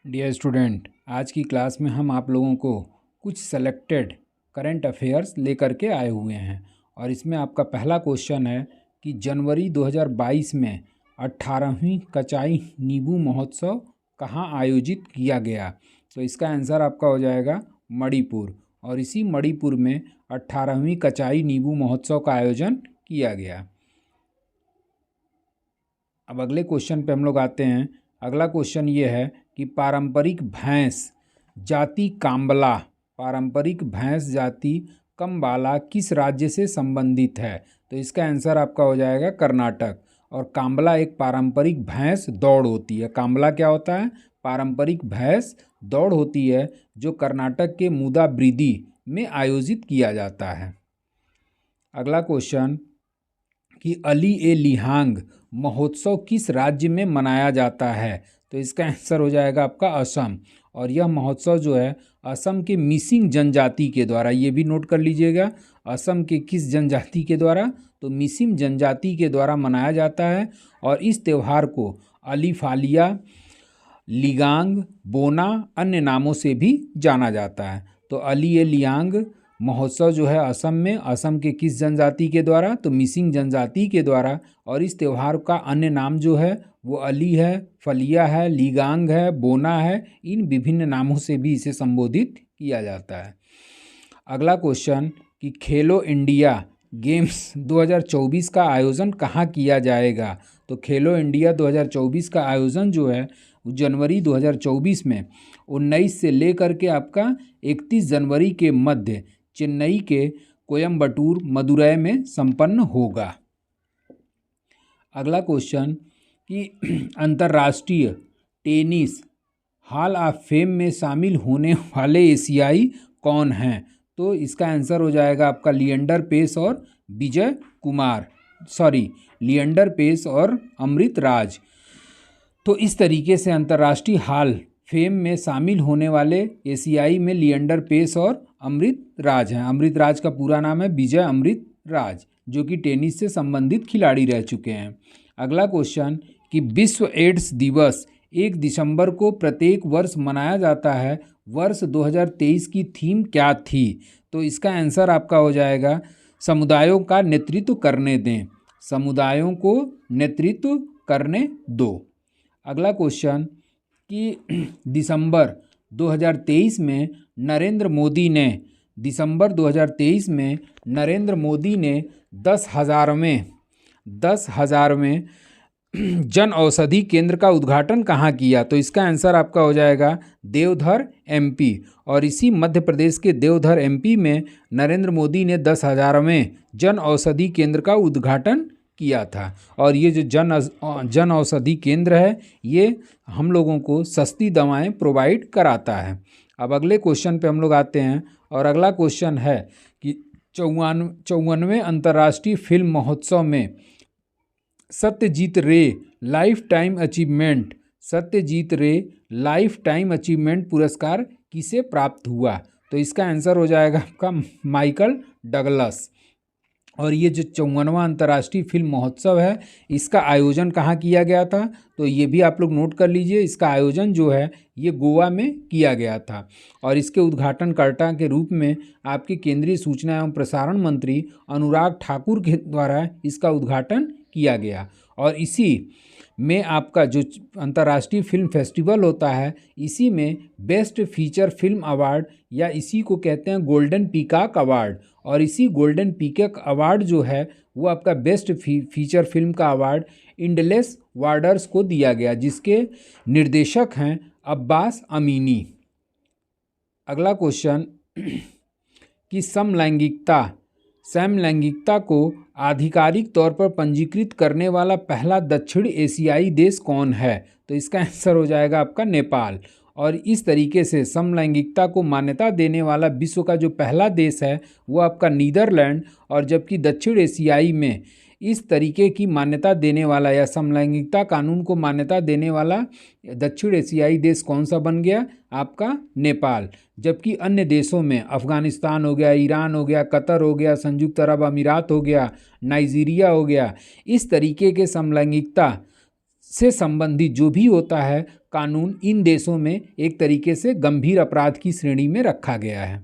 Dear student, आज की class में हम आप लोगों को कुछ सेलेक्टेड करंट अफेयर्स लेकर के आए हुए हैं और इसमें आपका पहला क्वेश्चन है कि जनवरी 2022 में 18वीं कचाई नींबू महोत्सव कहाँ आयोजित किया गया। तो इसका आंसर आपका हो जाएगा मणिपुर, और इसी मणिपुर में 18वीं कचाई नींबू महोत्सव का आयोजन किया गया। अब अगले क्वेश्चन पे हम लोग आते हैं। अगला क्वेश्चन ये है कि पारंपरिक भैंस जाति कंबाला किस राज्य से संबंधित है। तो इसका आंसर आपका हो जाएगा कर्नाटक। और कांबला एक पारंपरिक भैंस दौड़ होती है। कांबला क्या होता है? पारंपरिक भैंस दौड़ होती है जो कर्नाटक के मुदाब्रिदी में आयोजित किया जाता है। अगला क्वेश्चन कि अली ए लिहांग महोत्सव किस राज्य में मनाया जाता है। तो इसका आंसर हो जाएगा आपका असम। और यह महोत्सव जो है असम के मिसिंग जनजाति के द्वारा, ये भी नोट कर लीजिएगा, असम के किस जनजाति के द्वारा? तो मिसिंग जनजाति के द्वारा मनाया जाता है। और इस त्यौहार को अलीफालिया, लिगांग, बोना अन्य नामों से भी जाना जाता है। तो अली ए लियांग महोत्सव जो है असम में, असम के किस जनजाति के द्वारा? तो मिसिंग जनजाति के द्वारा। और इस त्यौहार का अन्य नाम जो है वो अली है, फलिया है, लिगांग है, बोना है। इन विभिन्न नामों से भी इसे संबोधित किया जाता है। अगला क्वेश्चन कि खेलो इंडिया गेम्स 2024 का आयोजन कहाँ किया जाएगा। तो खेलो इंडिया 2024 का आयोजन जो है जनवरी 2024 में 19 से लेकर के आपका 31 जनवरी के मध्य चेन्नई के कोयम्बटूर, मदुरै में संपन्न होगा। अगला क्वेश्चन कि अंतर्राष्ट्रीय टेनिस हॉल ऑफ फेम में शामिल होने वाले एशियाई कौन हैं। तो इसका आंसर हो जाएगा आपका लिएंडर पेस और लिएंडर पेस और अमृत राज। तो इस तरीके से अंतर्राष्ट्रीय हॉल फेम में शामिल होने वाले एशियाई में लिएंडर पेस और अमृत राज हैं। अमृत राज का पूरा नाम है विजय अमृत राज, जो कि टेनिस से संबंधित खिलाड़ी रह चुके हैं। अगला क्वेश्चन कि विश्व एड्स दिवस 1 दिसंबर को प्रत्येक वर्ष मनाया जाता है। वर्ष 2023 की थीम क्या थी। तो इसका आंसर आपका हो जाएगा समुदायों का नेतृत्व करने दें, समुदायों को नेतृत्व करने दो। अगला क्वेश्चन कि दिसंबर 2023 में नरेंद्र मोदी ने 10,000वें जन औषधि केंद्र का उद्घाटन कहाँ किया। तो इसका आंसर आपका हो जाएगा देवधर एमपी। और इसी मध्य प्रदेश के देवधर एमपी में नरेंद्र मोदी ने 10,000वें जन औषधि केंद्र का उद्घाटन किया था। और ये जो जन औषधि केंद्र है ये हम लोगों को सस्ती दवाएं प्रोवाइड कराता है। अब अगले क्वेश्चन पे हम लोग आते हैं और अगला क्वेश्चन है कि 54वें अंतर्राष्ट्रीय फिल्म महोत्सव में सत्यजीत रे लाइफ टाइम अचीवमेंट पुरस्कार किसे प्राप्त हुआ। तो इसका आंसर हो जाएगा आपका माइकल डगलस। और ये जो 54वां अंतर्राष्ट्रीय फिल्म महोत्सव है इसका आयोजन कहाँ किया गया था। तो ये भी आप लोग नोट कर लीजिए, इसका आयोजन जो है ये गोवा में किया गया था। और इसके उद्घाटनकर्ता के रूप में आपके केंद्रीय सूचना एवं प्रसारण मंत्री अनुराग ठाकुर के द्वारा इसका उद्घाटन किया गया। और इसी में आपका जो अंतर्राष्ट्रीय फिल्म फेस्टिवल होता है इसी में बेस्ट फीचर फिल्म अवार्ड, या इसी को कहते हैं गोल्डन पीकॉक अवार्ड। और इसी गोल्डन पीकॉक अवार्ड जो है वो आपका बेस्ट फीचर फिल्म का अवार्ड इंडलेस वार्डर्स को दिया गया, जिसके निर्देशक हैं अब्बास अमीनी। अगला क्वेश्चन कि समलैंगिकता को आधिकारिक तौर पर पंजीकृत करने वाला पहला दक्षिण एशियाई देश कौन है। तो इसका आंसर हो जाएगा आपका नेपाल। और इस तरीके से समलैंगिकता को मान्यता देने वाला विश्व का जो पहला देश है वो आपका नीदरलैंड। और जबकि दक्षिण एशियाई में इस तरीके की मान्यता देने वाला या समलैंगिकता कानून को मान्यता देने वाला दक्षिण एशियाई देश कौन सा बन गया? आपका नेपाल। जबकि अन्य देशों में अफ़गानिस्तान हो गया, ईरान हो गया, कतर हो गया, संयुक्त अरब अमीरात हो गया, नाइजीरिया हो गया, इस तरीके के समलैंगिकता से संबंधित जो भी होता है कानून, इन देशों में एक तरीके से गंभीर अपराध की श्रेणी में रखा गया है।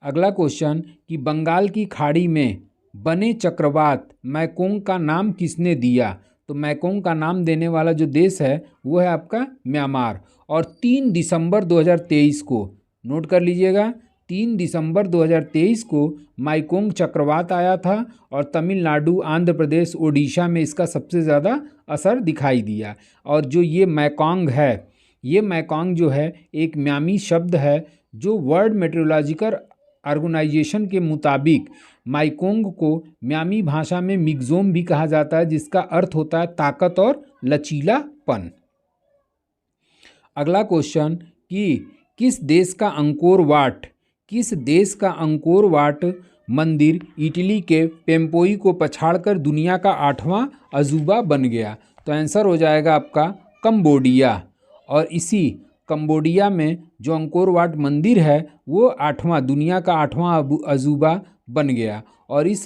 अगला क्वेश्चन कि बंगाल की खाड़ी में बने चक्रवात मैकोंग का नाम किसने दिया? तो मैकोंग का नाम देने वाला जो देश है वो है आपका म्यांमार। और 3 दिसंबर 2023 को, नोट कर लीजिएगा, 3 दिसंबर 2023 को मैकोंग चक्रवात आया था और तमिलनाडु, आंध्र प्रदेश, ओडिशा में इसका सबसे ज़्यादा असर दिखाई दिया। और जो ये मैकोंग है, ये मैकोंग जो है एक म्यामी शब्द है जो वर्ल्ड मेट्रोलॉजिकल ऑर्गेनाइजेशन के मुताबिक मैकोंग को म्यामी भाषा में मिगजोम भी कहा जाता है, जिसका अर्थ होता है ताकत और लचीलापन। अगला क्वेश्चन कि किस देश का अंकोर वाट मंदिर इटली के पेम्पोई को पछाड़कर दुनिया का 8वां अजूबा बन गया? तो आंसर हो जाएगा आपका कंबोडिया। और इसी कंबोडिया में जो अंकोर वाट मंदिर है वो दुनिया का 8वां अजूबा बन गया। और इस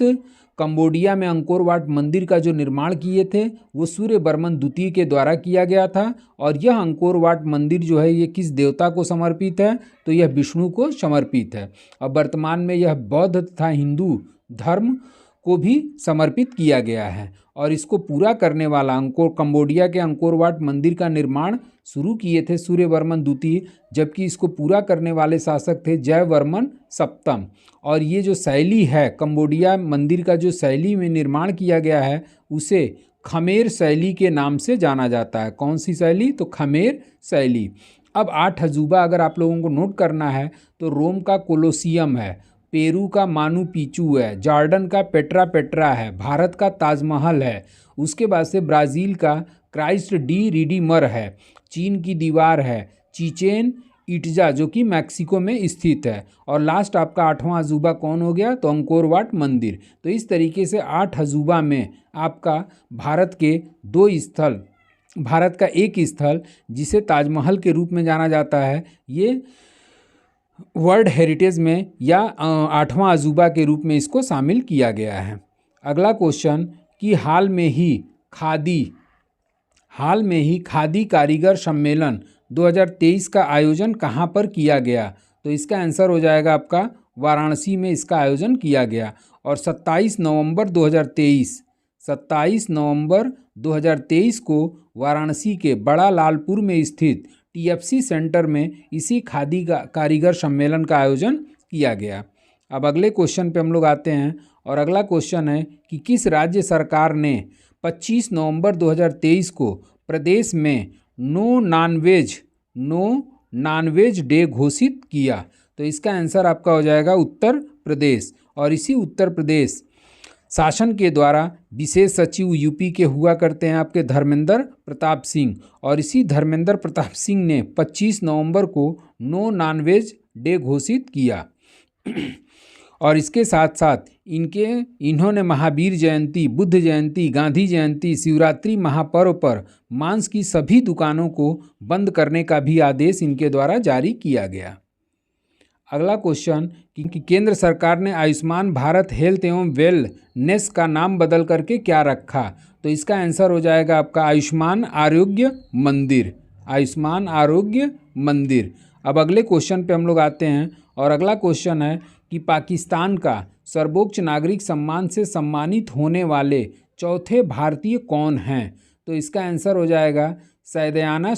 कंबोडिया में अंकोर वाट मंदिर का जो निर्माण किए थे वो सूर्यवर्मन द्वितीय के द्वारा किया गया था। और यह अंकोर वाट मंदिर जो है ये किस देवता को समर्पित है? तो यह विष्णु को समर्पित है। और वर्तमान में यह बौद्ध तथा हिंदू धर्म को भी समर्पित किया गया है। और इसको पूरा करने वाला कंबोडिया के अंकोर वाट मंदिर का निर्माण शुरू किए थे सूर्यवर्मन द्वितीय, जबकि इसको पूरा करने वाले शासक थे जयवर्मन सप्तम। और ये जो शैली है कंबोडिया मंदिर का, जो शैली में निर्माण किया गया है उसे खमेर शैली के नाम से जाना जाता है। कौन सी शैली? तो खमेर शैली। अब 8 अजूबा अगर आप लोगों को नोट करना है तो रोम का कोलोसियम है, पेरू का मानू पिचू है, जॉर्डन का पेट्रा पेट्रा है, भारत का ताजमहल है, उसके बाद से ब्राज़ील का क्राइस्ट डी रिडीमर है, चीन की दीवार है, चिचेन इट्जा जो कि मैक्सिको में स्थित है, और लास्ट आपका 8वां अजूबा कौन हो गया? तो अंकोर वाट मंदिर। तो इस तरीके से 8 अजूबा में आपका भारत का एक स्थल जिसे ताजमहल के रूप में जाना जाता है, ये वर्ल्ड हेरिटेज में या 8वां अजूबा के रूप में इसको शामिल किया गया है। अगला क्वेश्चन कि हाल में ही खादी कारीगर सम्मेलन 2023 का आयोजन कहाँ पर किया गया? तो इसका आंसर हो जाएगा आपका वाराणसी में इसका आयोजन किया गया। और 27 नवंबर 2023 को वाराणसी के बड़ा लालपुर में स्थित TFC सेंटर में इसी खादी का कारीगर सम्मेलन का आयोजन किया गया। अब अगले क्वेश्चन पे हम लोग आते हैं और अगला क्वेश्चन है कि किस राज्य सरकार ने 25 नवंबर 2023 को प्रदेश में नो नॉनवेज डे घोषित किया? तो इसका आंसर आपका हो जाएगा उत्तर प्रदेश। और इसी उत्तर प्रदेश शासन के द्वारा विशेष सचिव यूपी के हुआ करते हैं आपके धर्मेंद्र प्रताप सिंह। और इसी धर्मेंद्र प्रताप सिंह ने 25 नवंबर को नो नॉनवेज डे घोषित किया। और इसके साथ साथ इन्होंने महावीर जयंती, बुद्ध जयंती, गांधी जयंती, शिवरात्रि महापर्व पर मांस की सभी दुकानों को बंद करने का भी आदेश इनके द्वारा जारी किया गया। अगला क्वेश्चन कि केंद्र सरकार ने आयुष्मान भारत हेल्थ एवं वेलनेस का नाम बदल करके क्या रखा? तो इसका आंसर हो जाएगा आपका आयुष्मान आरोग्य मंदिर। अब अगले क्वेश्चन पे हम लोग आते हैं और अगला क्वेश्चन है कि पाकिस्तान का सर्वोच्च नागरिक सम्मान से सम्मानित होने वाले चौथे भारतीय कौन हैं? तो इसका आंसर हो जाएगा सैयदना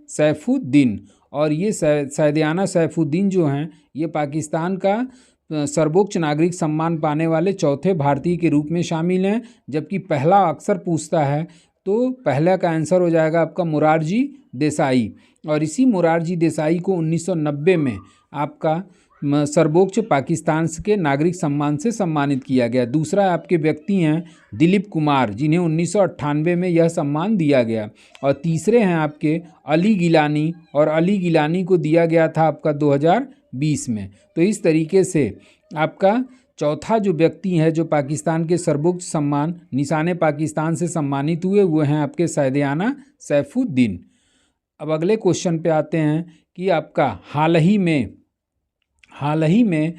सैफुद्दीन। और ये सैयदना सैफुद्दीन जो हैं ये पाकिस्तान का सर्वोच्च नागरिक सम्मान पाने वाले चौथे भारतीय के रूप में शामिल हैं। जबकि पहला अक्सर पूछता है तो पहला का आंसर हो जाएगा आपका मोरारजी देसाई। और इसी मोरारजी देसाई को 1990 में आपका सर्वोच्च पाकिस्तान के नागरिक सम्मान से सम्मानित किया गया। दूसरा आपके व्यक्ति हैं दिलीप कुमार, जिन्हें 1998 में यह सम्मान दिया गया। और तीसरे हैं आपके अली गिलानी, और अली गिलानी को दिया गया था आपका 2020 में। तो इस तरीके से आपका चौथा जो व्यक्ति है जो पाकिस्तान के सर्वोच्च सम्मान निशाने पाकिस्तान से सम्मानित हुए वो हैं आपके सैयदना सैफुद्दीन। अब अगले क्वेश्चन पे आते हैं कि आपका हाल ही में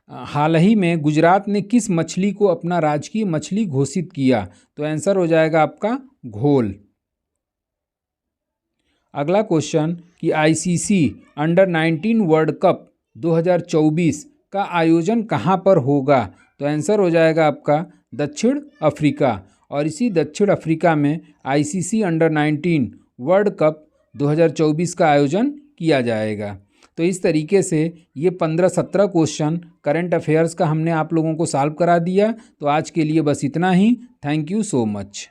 हाल ही में गुजरात ने किस मछली को अपना राजकीय मछली घोषित किया? तो आंसर हो जाएगा आपका घोल। अगला क्वेश्चन कि आईसीसी अंडर 19 वर्ल्ड कप 2024 का आयोजन कहाँ पर होगा? तो आंसर हो जाएगा आपका दक्षिण अफ्रीका। और इसी दक्षिण अफ्रीका में आईसीसी अंडर 19 वर्ल्ड कप 2024 का आयोजन किया जाएगा। तो इस तरीके से ये 15-17 क्वेश्चन करंट अफेयर्स का हमने आप लोगों को सॉल्व करा दिया। तो आज के लिए बस इतना ही। Thank you so much.